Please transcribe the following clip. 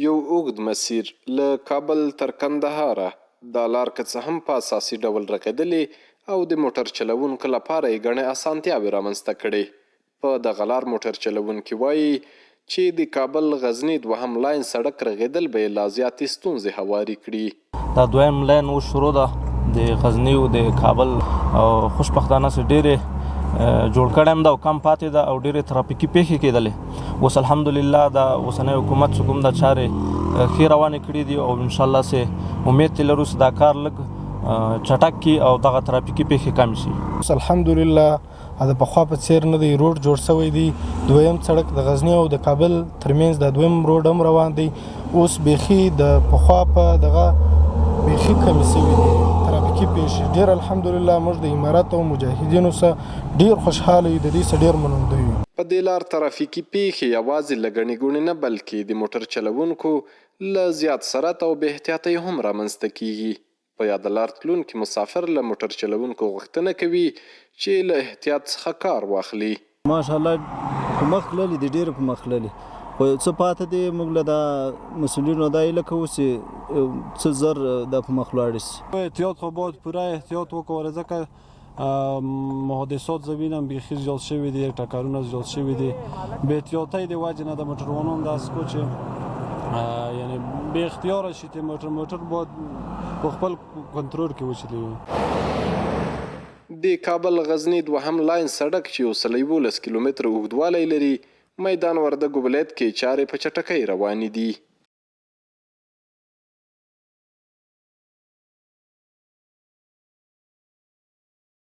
یو اوږد مسیر له کابل تر کندهاره دا لار که څه هم په اساسي ډول رغېدلې او د موټر چلوونکو لپاره یې ګڼې اسانتیاوې رامنځته کړې. په دغه لار موټر چلوونکي وایي چې د کابل غزني دوهم لاین سړک رغېدل به یې لا زیاتې ستونزې هوارې کړي. دا دویم لاین اوس شروع ده د غزني او د کابل او خوشبختانه چې ډېرې جوړ کړی هم ده او کم پاتې ده او ډېرې ترافیکي پیښې کېدلې. اوس الحمدلله د اوسنی حکومت چې کوم دا چارې ښې روانې کړي دي او انشاءالله چې امید ترې لرو چې دا کار لږ چټک کړي او دغه ترافیکي پیښې کمې شي. اوس الحمدلله د پخوا په څېر نه دی، روډ جوړ شوی دی. دویم سړک د غزني او د کابل ترمنځ د دویم روډ هم روان دی. اوس بیخي د پخوا په دغه بیخي کمې شوي دي ترافیکي پیښې. ډېر الحمدلله موږ د امارت او مجاهدینو سره ډېر خوشحاله یو، د دې څخه ډېر مننده یو. په دې لار ترافیکي پیښې یوازې له ګڼې ګوڼې نه بلکې د موټر چلوونکو له زیات سرعت او بې احتیاطۍ هم رامنځته کیږي. په یاده لار تلونکي مسافر له موټر چلوونکو غوښتنه کوي چې له احتیاط څخه کار واخلي. ماشاءالله په مخ تللي دي، ډېر په مخ تللي، خو څه پاته دي موږ له دا مسؤلینو دا هیله کوو چې څه زر دا په مخ لاړ شي. احتیاط خو باید پوره احتیاط وکړو ځکه محادثات زمینم بیخي زیات شوي دي، ټکرونه زیات شوي دي. بې احتیاطۍ د وجې نه د موټروانان داسې کو چې یعنی بې اختیاره شي چې موټر باید په خپل کنترول کې وچلوي. د کابل غزني دوهم لاین سړک چې 111 کیلومتره اوږدوالی لري، میدان وردګو ولایت کې چارې په چټکۍ روانې دي.